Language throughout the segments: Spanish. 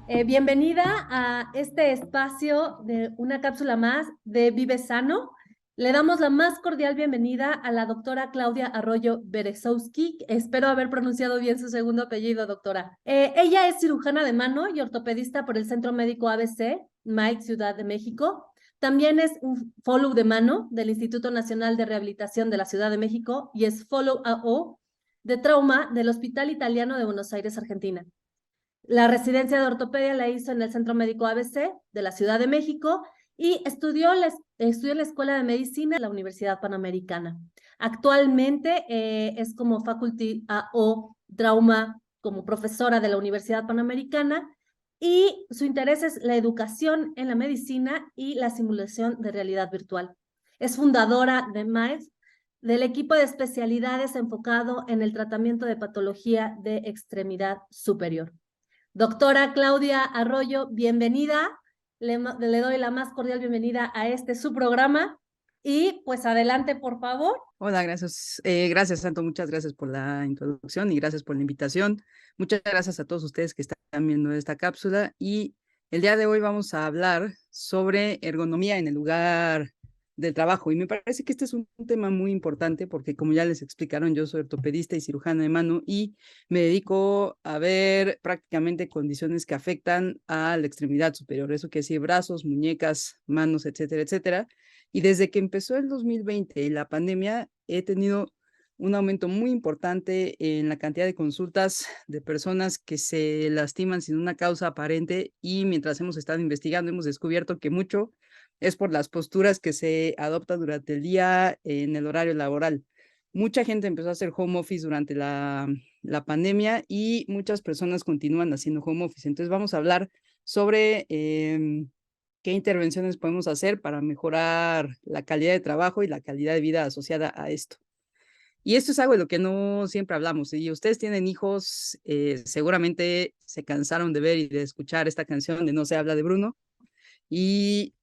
Bienvenida a este espacio de una cápsula más de Vive Sano. Le damos la más cordial bienvenida a la doctora Claudia Arroyo Berezowski. Espero haber pronunciado bien su segundo apellido, doctora. Ella es cirujana de mano y ortopedista por el Centro Médico ABC, Mike, Ciudad de México. También es un follow de mano del Instituto Nacional de Rehabilitación de la Ciudad de México y es follow AO de trauma del Hospital Italiano de Buenos Aires, Argentina. La residencia de ortopedia la hizo en el Centro Médico ABC de la Ciudad de México y estudió en la Escuela de Medicina de la Universidad Panamericana. Actualmente es como Faculty AO Trauma, como profesora de la Universidad Panamericana, y su interés es la educación en la medicina y la simulación de realidad virtual. Es fundadora de MAES, del equipo de especialidades enfocado en el tratamiento de patología de extremidad superior. Doctora Claudia Arroyo, bienvenida. Le doy la más cordial bienvenida a su programa. Y pues adelante, por favor. Hola, gracias. Gracias, Santo. Muchas gracias por la introducción y gracias por la invitación. Muchas gracias a todos ustedes que están viendo esta cápsula. Y el día de hoy vamos a hablar sobre ergonomía en el lugar del trabajo. Y me parece que este es un tema muy importante porque, como ya les explicaron, yo soy ortopedista y cirujana de mano y me dedico a ver prácticamente condiciones que afectan a la extremidad superior. Eso quiere decir brazos, muñecas, manos, etcétera, etcétera. Y desde que empezó el 2020 y la pandemia, he tenido un aumento muy importante en la cantidad de consultas de personas que se lastiman sin una causa aparente, y mientras hemos estado investigando hemos descubierto que mucho es por las posturas que se adoptan durante el día en el horario laboral. Mucha gente empezó a hacer home office durante la pandemia y muchas personas continúan haciendo home office. Entonces vamos a hablar sobre qué intervenciones podemos hacer para mejorar la calidad de trabajo y la calidad de vida asociada a esto. Y esto es algo de lo que no siempre hablamos. Si ustedes tienen hijos, seguramente se cansaron de ver y de escuchar esta canción de No se habla de Bruno. Y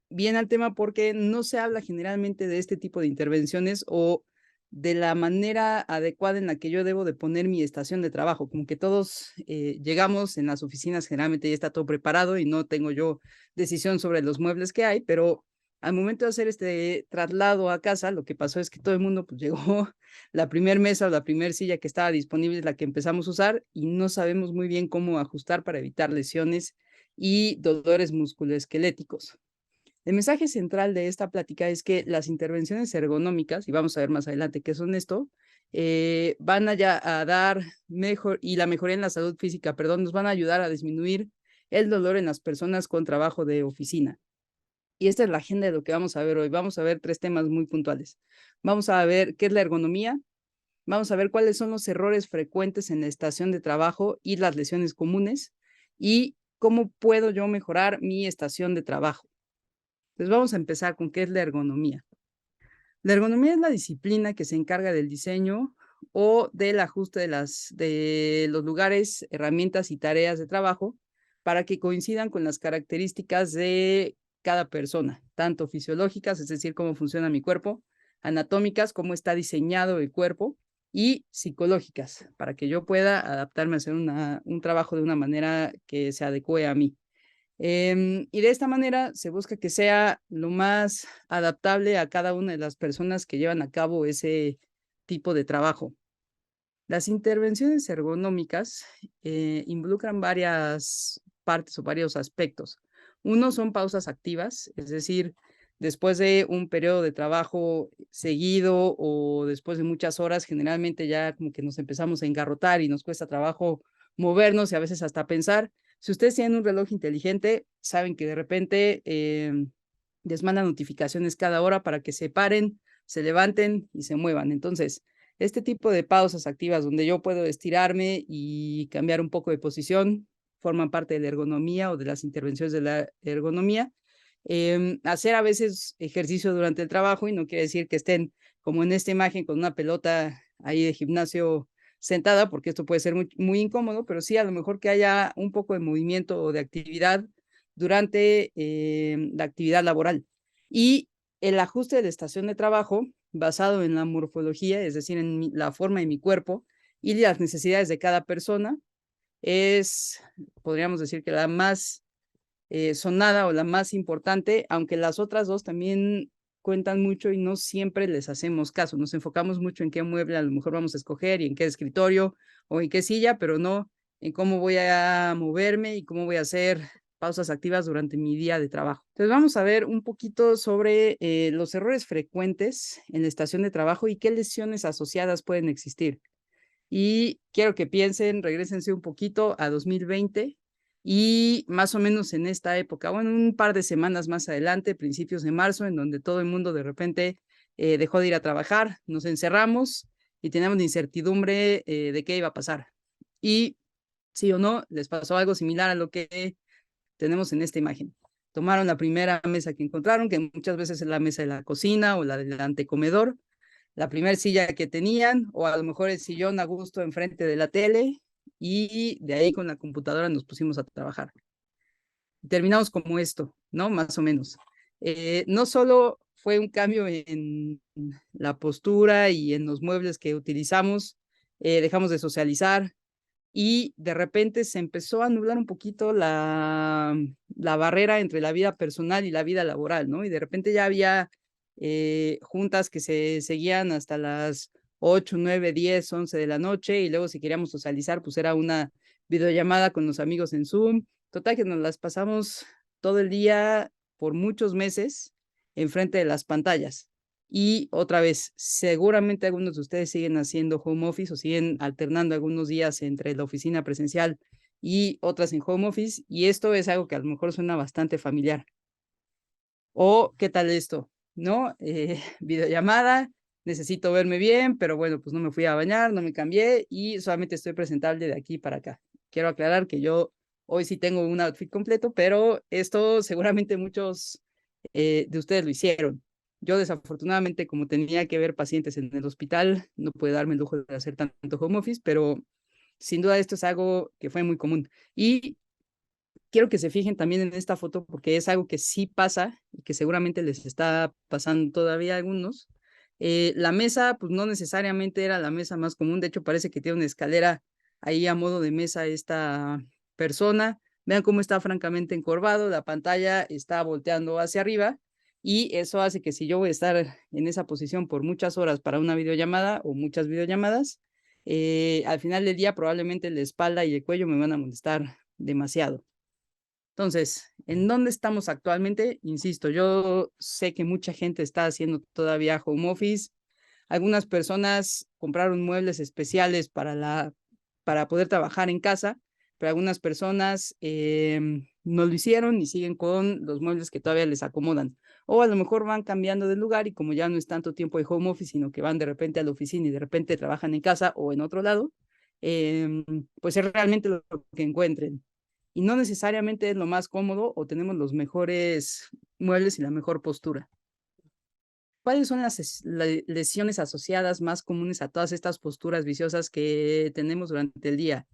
viene al tema porque no se habla generalmente de este tipo de intervenciones o de la manera adecuada en la que yo debo de poner mi estación de trabajo. Como que todos llegamos en las oficinas, generalmente ya está todo preparado y no tengo yo decisión sobre los muebles que hay, pero al momento de hacer este traslado a casa, lo que pasó es que todo el mundo pues llegó, la primer mesa o la primer silla que estaba disponible es la que empezamos a usar y no sabemos muy bien cómo ajustar para evitar lesiones y dolores musculoesqueléticos. El mensaje central de esta plática es que las intervenciones ergonómicas, y vamos a ver más adelante qué son esto, van a dar mejor, y la mejoría en la salud física, perdón, nos van a ayudar a disminuir el dolor en las personas con trabajo de oficina. Y esta es la agenda de lo que vamos a ver hoy. Vamos a ver 3 temas muy puntuales. Vamos a ver qué es la ergonomía, vamos a ver cuáles son los errores frecuentes en la estación de trabajo y las lesiones comunes, y cómo puedo yo mejorar mi estación de trabajo. Entonces vamos a empezar con qué es la ergonomía. La ergonomía es la disciplina que se encarga del diseño o del ajuste de los lugares, herramientas y tareas de trabajo para que coincidan con las características de cada persona, tanto fisiológicas, es decir, cómo funciona mi cuerpo, anatómicas, cómo está diseñado el cuerpo, y psicológicas, para que yo pueda adaptarme a hacer un trabajo de una manera que se adecue a mí. Y de esta manera se busca que sea lo más adaptable a cada una de las personas que llevan a cabo ese tipo de trabajo. Las intervenciones ergonómicas involucran varias partes o varios aspectos. Uno son pausas activas, es decir, después de un periodo de trabajo seguido o después de muchas horas, generalmente ya como que nos empezamos a engarrotar y nos cuesta trabajo movernos y a veces hasta pensar. Si ustedes tienen un reloj inteligente, saben que de repente les manda notificaciones cada hora para que se paren, se levanten y se muevan. Entonces, este tipo de pausas activas donde yo puedo estirarme y cambiar un poco de posición forman parte de la ergonomía o de las intervenciones de la ergonomía. Hacer a veces ejercicio durante el trabajo, y no quiere decir que estén como en esta imagen con una pelota ahí de gimnasio sentada, porque esto puede ser muy, muy incómodo, pero sí a lo mejor que haya un poco de movimiento o de actividad durante la actividad laboral. Y el ajuste de la estación de trabajo basado en la morfología, es decir, en la forma de mi cuerpo y las necesidades de cada persona, es, podríamos decir que la más sonada o la más importante, aunque las otras dos también cuentan mucho y no siempre les hacemos caso. Nos enfocamos mucho en qué mueble a lo mejor vamos a escoger y en qué escritorio o en qué silla, pero no en cómo voy a moverme y cómo voy a hacer pausas activas durante mi día de trabajo. Entonces vamos a ver un poquito sobre los errores frecuentes en la estación de trabajo y qué lesiones asociadas pueden existir. Y quiero que piensen, regrésense un poquito a 2020 y más o menos en esta época, bueno, un par de semanas más adelante, principios de marzo, en donde todo el mundo de repente dejó de ir a trabajar, nos encerramos y teníamos la incertidumbre de qué iba a pasar. Y sí o no, les pasó algo similar a lo que tenemos en esta imagen. Tomaron la primera mesa que encontraron, que muchas veces es la mesa de la cocina o la del antecomedor, la primera silla que tenían, o a lo mejor el sillón a gusto enfrente de la tele, y de ahí con la computadora nos pusimos a trabajar. Terminamos como esto, ¿no? Más o menos. No solo fue un cambio en la postura y en los muebles que utilizamos, dejamos de socializar, y de repente se empezó a nublar un poquito la barrera entre la vida personal y la vida laboral, ¿no? Y de repente ya había juntas que se seguían hasta las 8, 9, 10, 11 de la noche, y luego si queríamos socializar, pues era una videollamada con los amigos en Zoom. Total que nos las pasamos todo el día por muchos meses enfrente de las pantallas. Y otra vez, seguramente algunos de ustedes siguen haciendo home office o siguen alternando algunos días entre la oficina presencial y otras en home office, y esto es algo que a lo mejor suena bastante familiar. O, ¿qué tal esto? ¿No? Videollamada, necesito verme bien, pero bueno, pues no me fui a bañar, no me cambié y solamente estoy presentable de aquí para acá. Quiero aclarar que yo hoy sí tengo un outfit completo, pero esto seguramente muchos de ustedes lo hicieron. Yo desafortunadamente, como tenía que ver pacientes en el hospital, no pude darme el lujo de hacer tanto home office, pero sin duda esto es algo que fue muy común. Y quiero que se fijen también en esta foto porque es algo que sí pasa y que seguramente les está pasando todavía a algunos. La mesa, pues no necesariamente era la mesa más común, de hecho parece que tiene una escalera ahí a modo de mesa esta persona. Vean cómo está francamente encorvado, la pantalla está volteando hacia arriba, y eso hace que si yo voy a estar en esa posición por muchas horas para una videollamada o muchas videollamadas, al final del día probablemente la espalda y el cuello me van a molestar demasiado. Entonces, ¿en dónde estamos actualmente? Insisto, yo sé que mucha gente está haciendo todavía home office. Algunas personas compraron muebles especiales para poder trabajar en casa, pero algunas personas no lo hicieron y siguen con los muebles que todavía les acomodan. O a lo mejor van cambiando de lugar y como ya no es tanto tiempo de home office, sino que van de repente a la oficina y de repente trabajan en casa o en otro lado, pues es realmente lo que encuentren. Y no necesariamente es lo más cómodo o tenemos los mejores muebles y la mejor postura. ¿Cuáles son las lesiones asociadas más comunes a todas estas posturas viciosas que tenemos durante el día?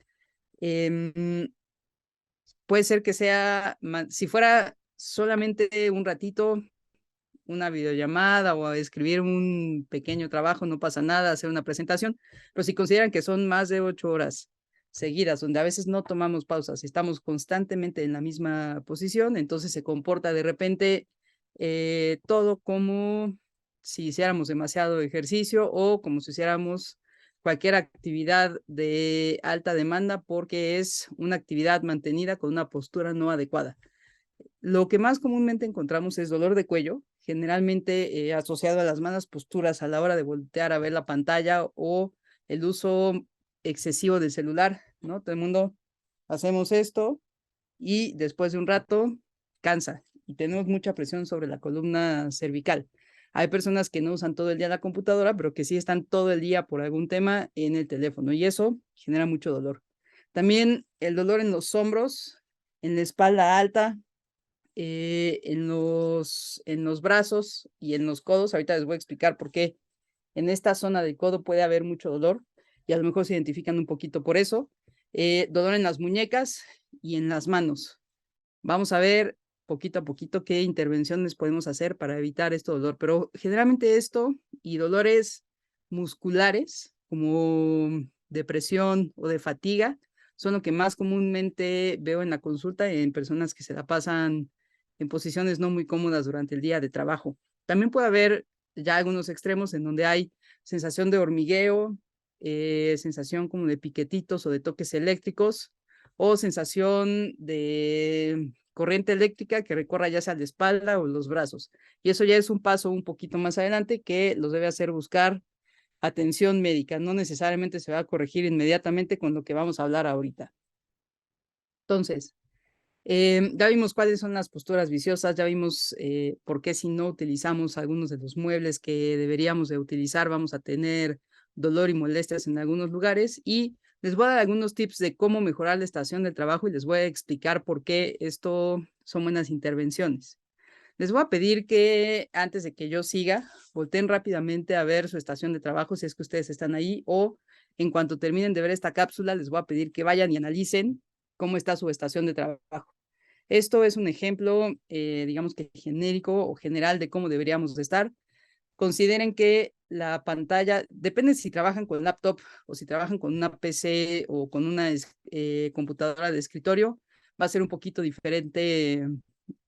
Puede ser que sea, si fuera solamente un ratito, una videollamada o a escribir un pequeño trabajo, no pasa nada, hacer una presentación, pero si consideran que son más de 8 horas seguidas, donde a veces no tomamos pausas, estamos constantemente en la misma posición, entonces se comporta de repente todo como si hiciéramos demasiado ejercicio o como si hiciéramos cualquier actividad de alta demanda porque es una actividad mantenida con una postura no adecuada. Lo que más comúnmente encontramos es dolor de cuello, generalmente asociado a las malas posturas a la hora de voltear a ver la pantalla o el uso excesivo del celular, ¿no? Todo el mundo hacemos esto y después de un rato cansa y tenemos mucha presión sobre la columna cervical. Hay personas que no usan todo el día la computadora, pero que sí están todo el día por algún tema en el teléfono y eso genera mucho dolor. También el dolor en los hombros, en la espalda alta, en los brazos y en los codos. Ahorita les voy a explicar por qué en esta zona del codo puede haber mucho dolor y a lo mejor se identifican un poquito por eso. Dolor en las muñecas y en las manos. Vamos a ver poquito a poquito qué intervenciones podemos hacer para evitar este dolor, pero generalmente esto y dolores musculares como depresión o de fatiga son lo que más comúnmente veo en la consulta en personas que se la pasan en posiciones no muy cómodas durante el día de trabajo. También puede haber ya algunos extremos en donde hay sensación de hormigueo, sensación como de piquetitos o de toques eléctricos, o sensación de corriente eléctrica que recorra ya sea la espalda o los brazos. Y eso ya es un paso un poquito más adelante que los debe hacer buscar atención médica. No necesariamente se va a corregir inmediatamente con lo que vamos a hablar ahorita. Entonces, ya vimos cuáles son las posturas viciosas, ya vimos por qué si no utilizamos algunos de los muebles que deberíamos de utilizar, vamos a tener dolor y molestias en algunos lugares, y les voy a dar algunos tips de cómo mejorar la estación de trabajo y les voy a explicar por qué esto son buenas intervenciones. Les voy a pedir que antes de que yo siga, volteen rápidamente a ver su estación de trabajo si es que ustedes están ahí, o en cuanto terminen de ver esta cápsula, les voy a pedir que vayan y analicen cómo está su estación de trabajo. Esto es un ejemplo, digamos que genérico o general de cómo deberíamos de estar. Consideren que la pantalla, depende si trabajan con laptop o si trabajan con una PC o con una computadora de escritorio, va a ser un poquito diferente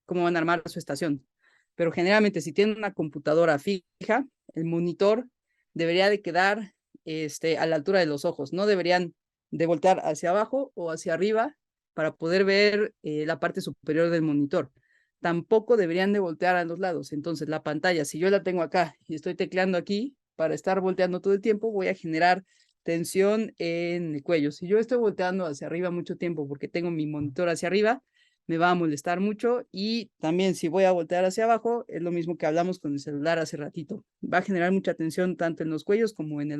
cómo van a armar su estación. Pero generalmente si tienen una computadora fija, el monitor debería de quedar a la altura de los ojos. No deberían de voltear hacia abajo o hacia arriba para poder ver la parte superior del monitor. Tampoco deberían de voltear a los lados. Entonces la pantalla, si yo la tengo acá y estoy tecleando aquí, para estar volteando todo el tiempo, voy a generar tensión en el cuello. Si yo estoy volteando hacia arriba mucho tiempo porque tengo mi monitor hacia arriba, me va a molestar mucho, y también si voy a voltear hacia abajo, es lo mismo que hablamos con el celular hace ratito. Va a generar mucha tensión tanto en los cuellos como en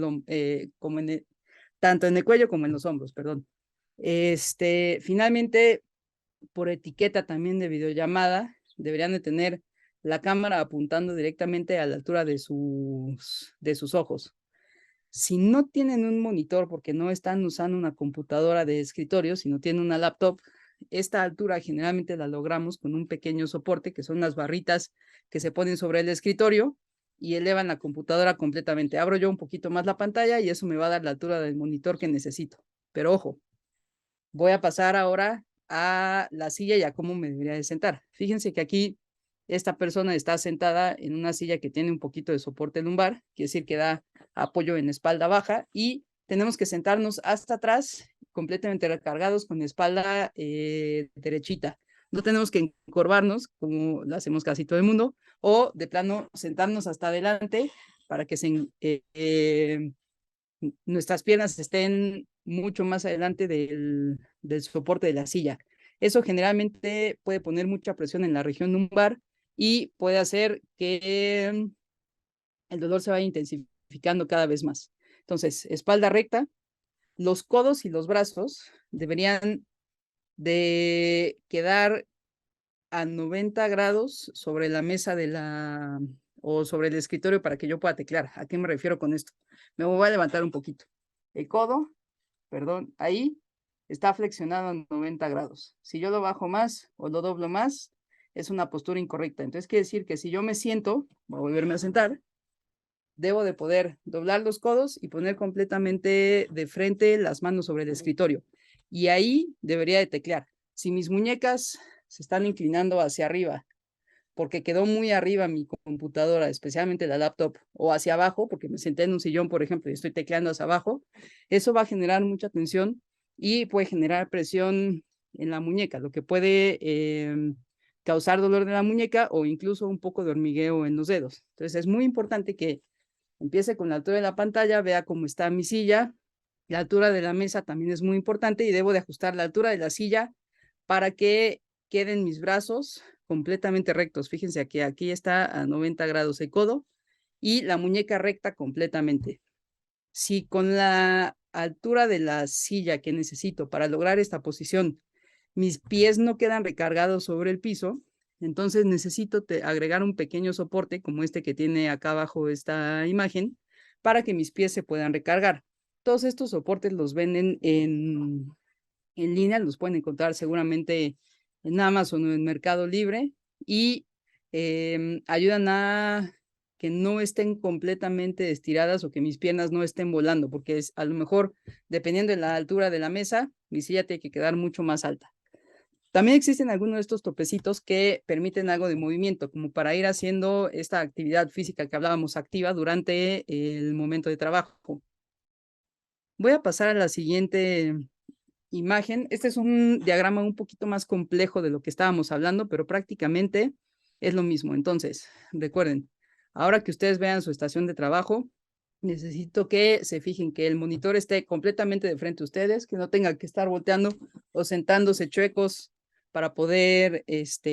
tanto en el cuello como en los hombros, perdón. Finalmente, por etiqueta también de videollamada, deberían de tener la cámara apuntando directamente a la altura de sus ojos. Si no tienen un monitor porque no están usando una computadora de escritorio, sino tienen una laptop, esta altura generalmente la logramos con un pequeño soporte, que son las barritas que se ponen sobre el escritorio y elevan la computadora completamente. Abro yo un poquito más la pantalla y eso me va a dar la altura del monitor que necesito. Pero ojo, voy a pasar ahora a la silla y a cómo me debería de sentar. Fíjense que aquí esta persona está sentada en una silla que tiene un poquito de soporte lumbar, quiere decir que da apoyo en espalda baja, y tenemos que sentarnos hasta atrás, completamente recargados con la espalda derechita. No tenemos que encorvarnos como lo hacemos casi todo el mundo, o de plano sentarnos hasta adelante para que nuestras piernas estén mucho más adelante del soporte de la silla. Eso generalmente puede poner mucha presión en la región lumbar y puede hacer que el dolor se vaya intensificando cada vez más. Entonces, espalda recta, los codos y los brazos deberían de quedar a 90 grados sobre la mesa o sobre el escritorio para que yo pueda teclear. ¿A qué me refiero con esto? Me voy a levantar un poquito. El codo, perdón, ahí está flexionado a 90 grados. Si yo lo bajo más o lo doblo más, es una postura incorrecta. Entonces quiere decir que si yo me siento, voy a volverme a sentar, debo de poder doblar los codos y poner completamente de frente las manos sobre el escritorio. Y ahí debería de teclear. Si mis muñecas se están inclinando hacia arriba porque quedó muy arriba mi computadora, especialmente la laptop, o hacia abajo, porque me senté en un sillón, por ejemplo, y estoy tecleando hacia abajo, eso va a generar mucha tensión y puede generar presión en la muñeca, lo que puede causar dolor de la muñeca o incluso un poco de hormigueo en los dedos. Entonces es muy importante que empiece con la altura de la pantalla, vea cómo está mi silla, la altura de la mesa también es muy importante y debo de ajustar la altura de la silla para que queden mis brazos completamente rectos. Fíjense que aquí está a 90 grados el codo y la muñeca recta completamente. Si con la altura de la silla que necesito para lograr esta posición, mis pies no quedan recargados sobre el piso, entonces necesito agregar un pequeño soporte como este que tiene acá abajo esta imagen para que mis pies se puedan recargar. Todos estos soportes los venden en línea, los pueden encontrar seguramente en Amazon o en Mercado Libre y ayudan a que no estén completamente estiradas o que mis piernas no estén volando, porque a lo mejor, dependiendo de la altura de la mesa, mi silla tiene que quedar mucho más alta. También existen algunos de estos topecitos que permiten algo de movimiento, como para ir haciendo esta actividad física que hablábamos activa durante el momento de trabajo. Voy a pasar a la siguiente imagen. Este es un diagrama un poquito más complejo de lo que estábamos hablando, pero prácticamente es lo mismo. Entonces, recuerden, ahora que ustedes vean su estación de trabajo, necesito que se fijen que el monitor esté completamente de frente a ustedes, que no tengan que estar volteando o sentándose chuecos para poder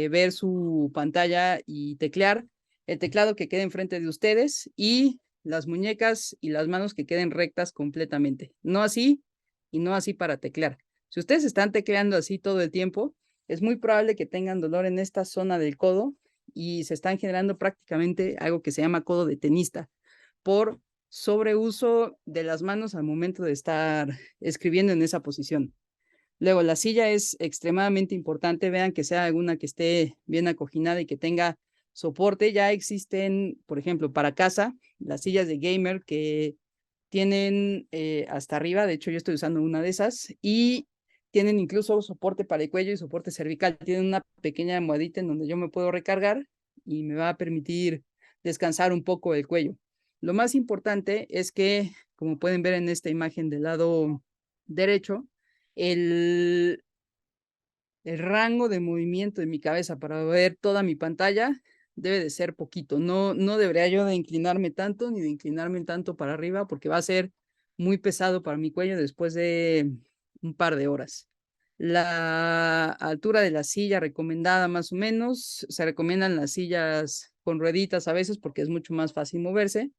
ver su pantalla y teclear. El teclado que quede enfrente de ustedes y las muñecas y las manos que queden rectas completamente. No así y no así para teclear. Si ustedes están tecleando así todo el tiempo, es muy probable que tengan dolor en esta zona del codo y se están generando prácticamente algo que se llama codo de tenista por sobreuso de las manos al momento de estar escribiendo en esa posición. Luego, la silla es extremadamente importante. Vean que sea alguna que esté bien acoginada y que tenga soporte. Ya existen, por ejemplo, para casa, las sillas de gamer que tienen hasta arriba. De hecho, yo estoy usando una de esas y tienen incluso soporte para el cuello y soporte cervical. Tienen una pequeña almohadita en donde yo me puedo recargar y me va a permitir descansar un poco el cuello. Lo más importante es que, como pueden ver en esta imagen del lado derecho, el, el rango de movimiento de mi cabeza para ver toda mi pantalla debe de ser poquito. No debería yo de inclinarme tanto ni de inclinarme tanto para arriba porque va a ser muy pesado para mi cuello después de un par de horas. La altura de la silla recomendada más o menos, se recomiendan las sillas con rueditas a veces porque es mucho más fácil moverse,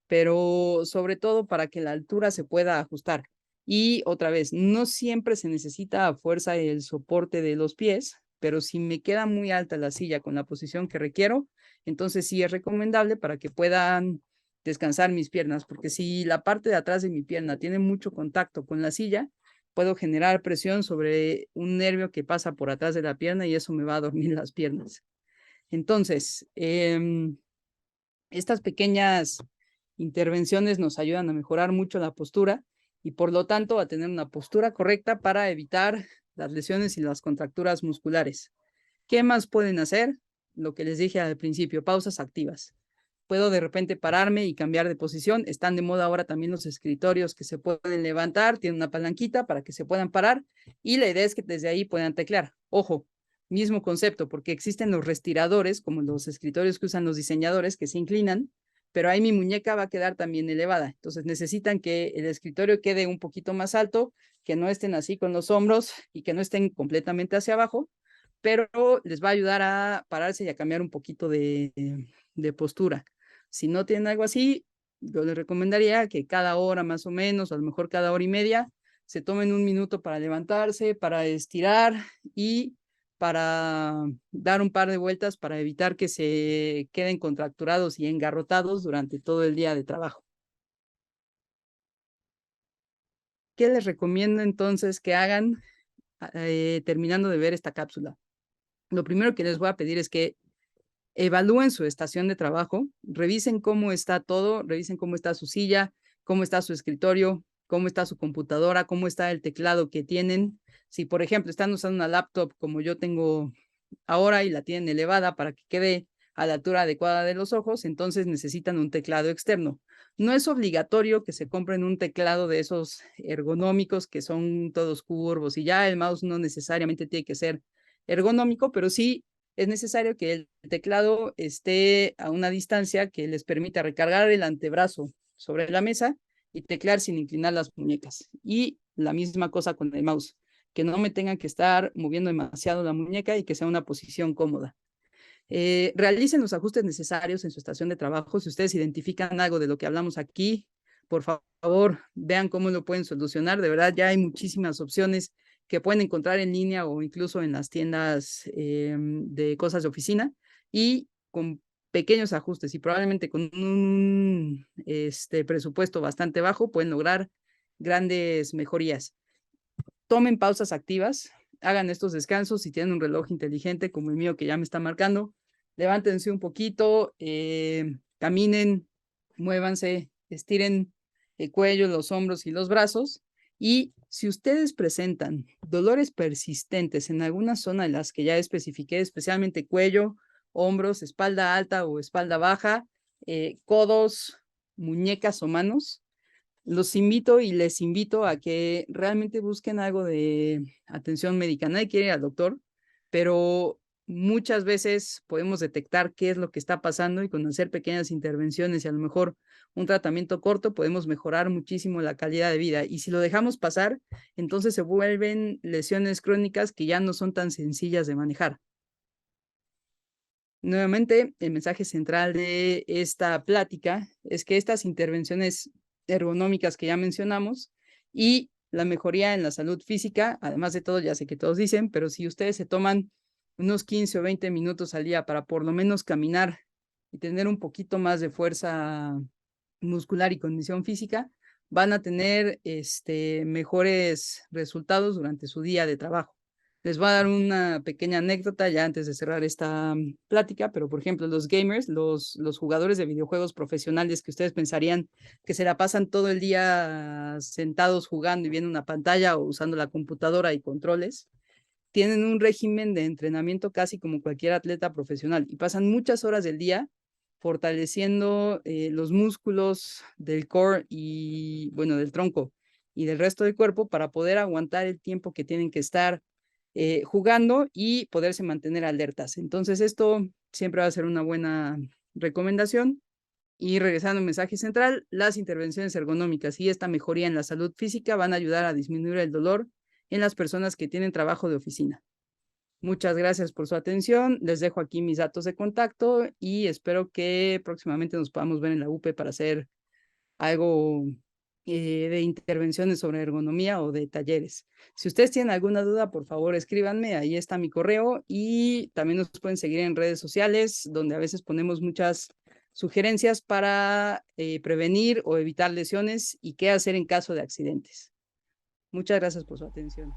pero sobre todo para que la altura se pueda ajustar. Y otra vez, no siempre se necesita a fuerza el soporte de los pies, pero si me queda muy alta la silla con la posición que requiero, entonces sí es recomendable para que puedan descansar mis piernas, porque si la parte de atrás de mi pierna tiene mucho contacto con la silla, puedo generar presión sobre un nervio que pasa por atrás de la pierna y eso me va a dormir las piernas. Entonces, estas pequeñas intervenciones nos ayudan a mejorar mucho la postura y por lo tanto a tener una postura correcta para evitar las lesiones y las contracturas musculares. ¿Qué más pueden hacer? Lo que les dije al principio, pausas activas. Puedo de repente pararme y cambiar de posición. Están de moda ahora también los escritorios que se pueden levantar, tienen una palanquita para que se puedan parar y la idea es que desde ahí puedan teclear. Ojo, mismo concepto, porque existen los respiradores, como los escritorios que usan los diseñadores, que se inclinan, pero ahí mi muñeca va a quedar también elevada. Entonces necesitan que el escritorio quede un poquito más alto, que no estén así con los hombros y que no estén completamente hacia abajo, pero les va a ayudar a pararse y a cambiar un poquito de postura. Si no tienen algo así, yo les recomendaría que cada hora más o menos, a lo mejor cada hora y media, se tomen un minuto para levantarse, para estirar y para dar un par de vueltas para evitar que se queden contracturados y engarrotados durante todo el día de trabajo. ¿Qué les recomiendo entonces que hagan terminando de ver esta cápsula? Lo primero que les voy a pedir es que evalúen su estación de trabajo, revisen cómo está todo, revisen cómo está su silla, cómo está su escritorio, cómo está su computadora, cómo está el teclado que tienen. Si, por ejemplo, están usando una laptop como yo tengo ahora y la tienen elevada para que quede a la altura adecuada de los ojos, entonces necesitan un teclado externo. No es obligatorio que se compren un teclado de esos ergonómicos que son todos curvos y ya el mouse no necesariamente tiene que ser ergonómico, pero sí es necesario que el teclado esté a una distancia que les permita recargar el antebrazo sobre la mesa y teclear sin inclinar las muñecas. Y la misma cosa con el mouse, que no me tengan que estar moviendo demasiado la muñeca y que sea una posición cómoda. Realicen los ajustes necesarios en su estación de trabajo. Si ustedes identifican algo de lo que hablamos aquí, por favor, vean cómo lo pueden solucionar. De verdad, ya hay muchísimas opciones que pueden encontrar en línea o incluso en las tiendas de cosas de oficina y con pequeños ajustes y probablemente con un presupuesto bastante bajo pueden lograr grandes mejorías. Tomen pausas activas, hagan estos descansos. Si tienen un reloj inteligente como el mío que ya me está marcando, levántense un poquito, caminen, muévanse, estiren el cuello, los hombros y los brazos. Y si ustedes presentan dolores persistentes en alguna zona de las que ya especifiqué, especialmente cuello, hombros, espalda alta o espalda baja, codos, muñecas o manos, los invito y les invito a que realmente busquen algo de atención médica. Nadie quiere ir al doctor, pero muchas veces podemos detectar qué es lo que está pasando y con hacer pequeñas intervenciones y a lo mejor un tratamiento corto podemos mejorar muchísimo la calidad de vida. Y si lo dejamos pasar, entonces se vuelven lesiones crónicas que ya no son tan sencillas de manejar. Nuevamente, el mensaje central de esta plática es que estas intervenciones ergonómicas que ya mencionamos y la mejoría en la salud física, además de todo, ya sé que todos dicen, pero si ustedes se toman unos 15 o 20 minutos al día para por lo menos caminar y tener un poquito más de fuerza muscular y condición física, van a tener mejores resultados durante su día de trabajo. Les voy a dar una pequeña anécdota ya antes de cerrar esta plática, pero por ejemplo, los gamers, los jugadores de videojuegos profesionales que ustedes pensarían que se la pasan todo el día sentados jugando y viendo una pantalla o usando la computadora y controles, tienen un régimen de entrenamiento casi como cualquier atleta profesional y pasan muchas horas del día fortaleciendo los músculos del core y, bueno, del tronco y del resto del cuerpo para poder aguantar el tiempo que tienen que estar jugando y poderse mantener alertas. Entonces, esto siempre va a ser una buena recomendación. Y regresando al mensaje central, las intervenciones ergonómicas y esta mejoría en la salud física van a ayudar a disminuir el dolor en las personas que tienen trabajo de oficina. Muchas gracias por su atención. Les dejo aquí mis datos de contacto y espero que próximamente nos podamos ver en la UP para hacer algo de intervenciones sobre ergonomía o de talleres. Si ustedes tienen alguna duda, por favor, escríbanme. Ahí está mi correo y también nos pueden seguir en redes sociales, donde a veces ponemos muchas sugerencias para prevenir o evitar lesiones y qué hacer en caso de accidentes. Muchas gracias por su atención.